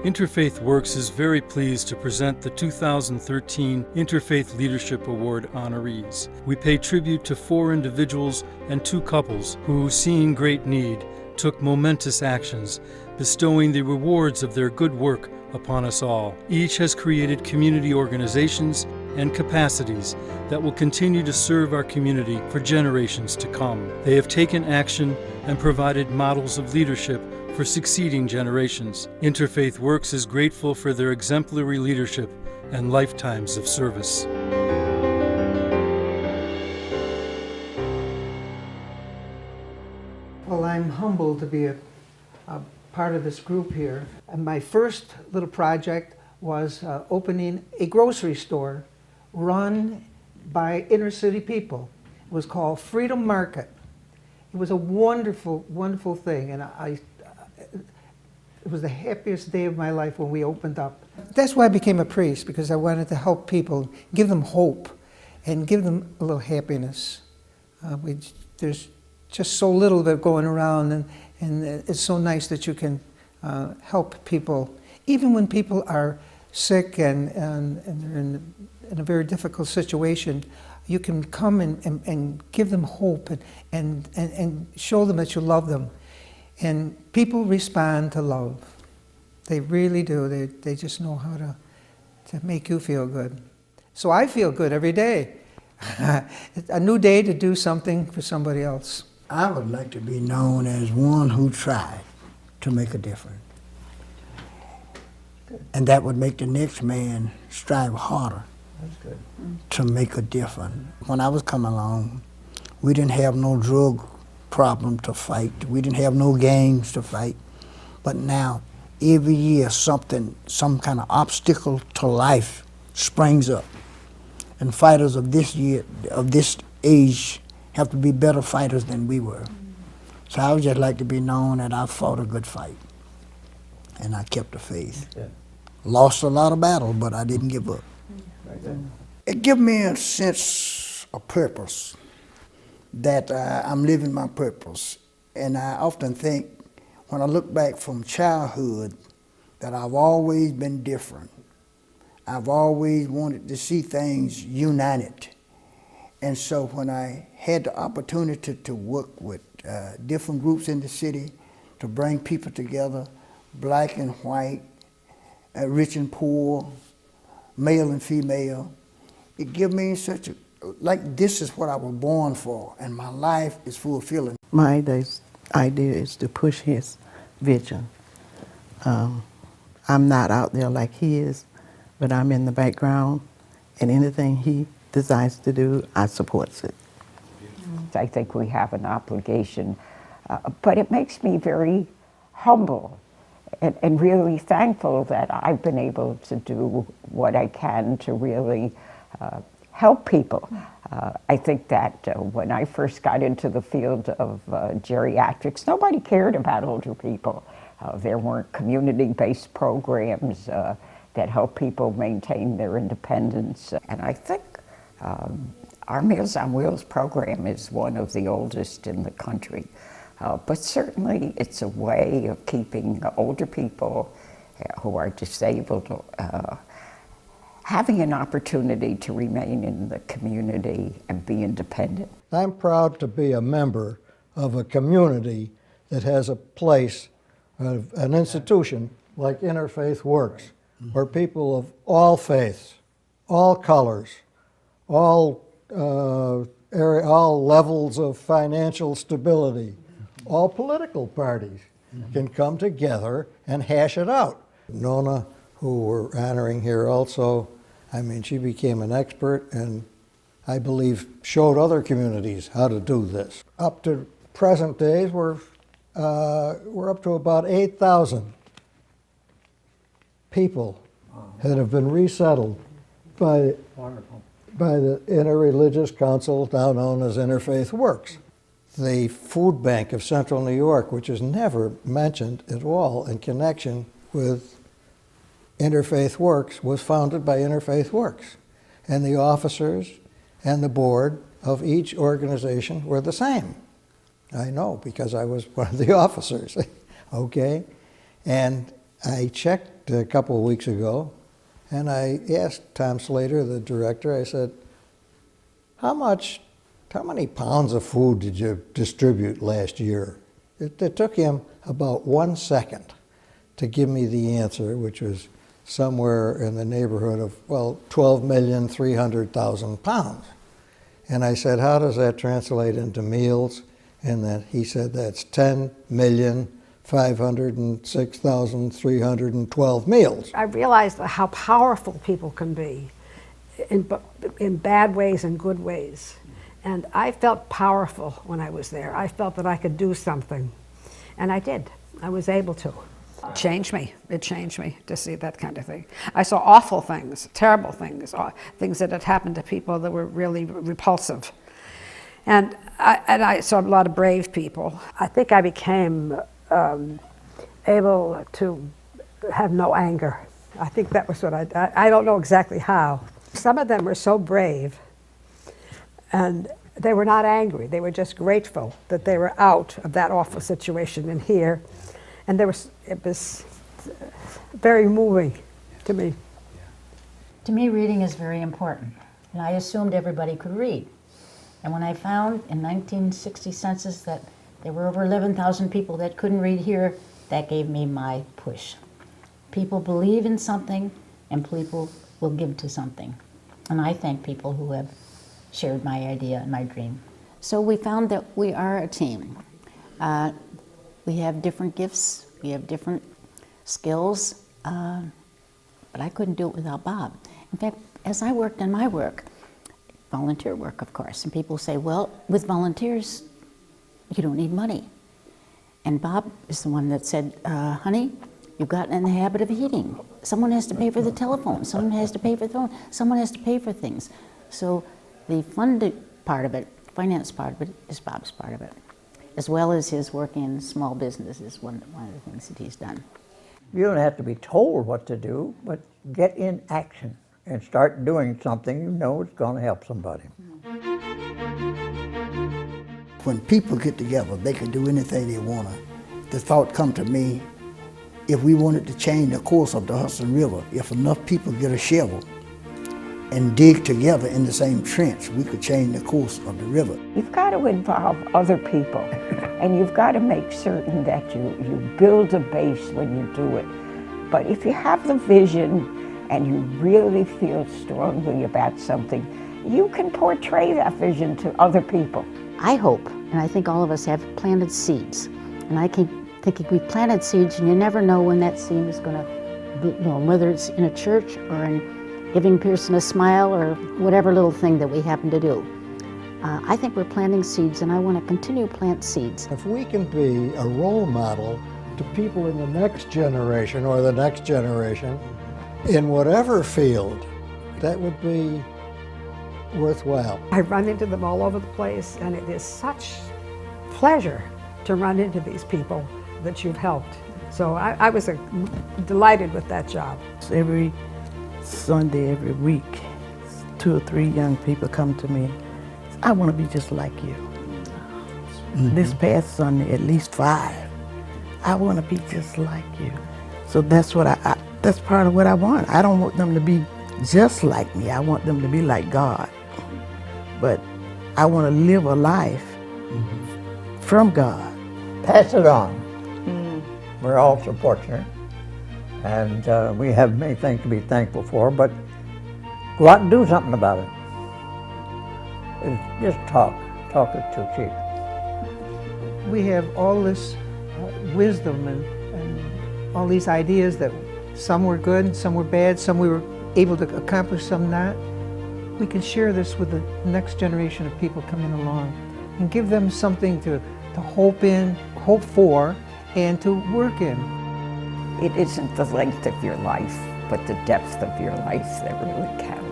Interfaith Works is very pleased to present the 2013 Interfaith Leadership Award honorees. We pay tribute to 4 individuals and 2 couples who, seeing great need, took momentous actions, bestowing the rewards of their good work upon us all. Each has created community organizations and capacities that will continue to serve our community for generations to come. They have taken action and provided models of leadership for succeeding generations. Interfaith Works is grateful for their exemplary leadership and lifetimes of service. Well, I'm humbled to be a part of this group here. And my first little project was opening a grocery store run by inner city people. It was called Freedom Market. It was a wonderful, wonderful thing, and it was the happiest day of my life when we opened up. That's why I became a priest, because I wanted to help people, give them hope, and give them a little happiness. There's just so little of it going around, and it's so nice that you can help people, even when people are sick and they're in a very difficult situation. You can come and give them hope and show them that you love them. And people respond to love. They really do. They just know how to make you feel good. So I feel good every day. A new day to do something for somebody else. I would like to be known as one who tried to make a difference. And that would make the next man strive harder. That's good. To make a difference. When I was coming along, we didn't have no drug problem to fight. We didn't have no gangs to fight. But now, every year, some kind of obstacle to life springs up. And fighters of this year, of this age, have to be better fighters than we were. So I would just like to be known that I fought a good fight. And I kept the faith. Yeah. Lost a lot of battles, but I didn't give up. It gives me a sense of purpose, that I'm living my purpose. And I often think, when I look back from childhood, that I've always been different. I've always wanted to see things united. And so when I had the opportunity to work with different groups in the city, to bring people together, black and white, rich and poor, male and female, it gives me such a, like this is what I was born for, and my life is fulfilling. My idea is to push his vision. I'm not out there like he is, but I'm in the background, and anything he decides to do, I support it. I think we have an obligation, but it makes me very humble and really thankful that I've been able to do what I can to really help people. I think that when I first got into the field of geriatrics, nobody cared about older people. There weren't community-based programs that help people maintain their independence. And I think our Meals on Wheels program is one of the oldest in the country. But certainly it's a way of keeping older people who are disabled having an opportunity to remain in the community and be independent. I'm proud to be a member of a community that has a place, an institution like Interfaith Works, where people of all faiths, all colors, all levels of financial stability, all political parties can come together and hash it out. Nona, who we're honoring here also, I mean, she became an expert and I believe showed other communities how to do this. Up to present days, we're up to about 8,000 people that have been resettled by the Interreligious Council, now known as Interfaith Works. The food bank of Central New York, which is never mentioned at all in connection with Interfaith Works, was founded by Interfaith Works. And the officers and the board of each organization were the same. I know, because I was one of the officers, okay? And I checked a couple of weeks ago, and I asked Tom Slater, the director, I said, how many pounds of food did you distribute last year? It took him about 1 second to give me the answer, which was somewhere in the neighborhood of, well, 12,300,000 pounds. And I said, how does that translate into meals? And then he said, that's 10,506,312 meals. I realized how powerful people can be in bad ways and good ways. And I felt powerful when I was there. I felt that I could do something. And I did. I was able to. It changed me. It changed me to see that kind of thing. I saw awful things, terrible things, things that had happened to people that were really repulsive. And I saw a lot of brave people. I think I became able to have no anger. I think that was what I don't know exactly how. Some of them were so brave, and they were not angry. They were just grateful that they were out of that awful situation and here. And it was very moving to me. To me, reading is very important, and I assumed everybody could read. And when I found in 1960 census that there were over 11,000 people that couldn't read here, that gave me my push. People believe in something, and people will give to something. And I thank people who have shared my idea and my dream. So we found that we are a team. We have different gifts, we have different skills, but I couldn't do it without Bob. In fact, as I worked on my work, volunteer work, of course, and people say, well, with volunteers, you don't need money. And Bob is the one that said, honey, you've gotten in the habit of eating. Someone has to pay for the telephone, someone has to pay for the phone, someone has to pay for things. So the funded part of it, finance part of it, is Bob's part of it, as well as his work in small business is one of the things that he's done. You don't have to be told what to do, but get in action and start doing something you know is going to help somebody. When people get together, they can do anything they want to. The thought come to me, if we wanted to change the course of the Hudson River, if enough people get a shovel and dig together in the same trench, we could change the course of the river. You've got to involve other people, and you've got to make certain that you build a base when you do it. But if you have the vision and you really feel strongly about something, you can portray that vision to other people. I hope, and I think all of us have planted seeds, and I keep thinking we've planted seeds and you never know when that seed is going to bloom, whether it's in a church or in giving Pearson a smile or whatever little thing that we happen to do. I think we're planting seeds, and I want to continue to plant seeds. If we can be a role model to people in the next generation or the next generation in whatever field, that would be worthwhile. I run into them all over the place, and it is such pleasure to run into these people that you've helped. So I was delighted with that job. Every Sunday, every week, 2 or 3 young people come to me. I want to be just like you. This past Sunday, at least 5. I want to be just like you. So that's what that's part of what I want. I don't want them to be just like me. I want them to be like God. But I want to live a life from God. Pass it on. We're all so fortunate, and we have many things to be thankful for, but go out and do something about it. Just talk is too cheap. We have all this wisdom and all these ideas that some were good, some were bad, some we were able to accomplish, some not. We can share this with the next generation of people coming along and give them something to hope for, and to work in. It isn't the length of your life, but the depth of your life that really counts.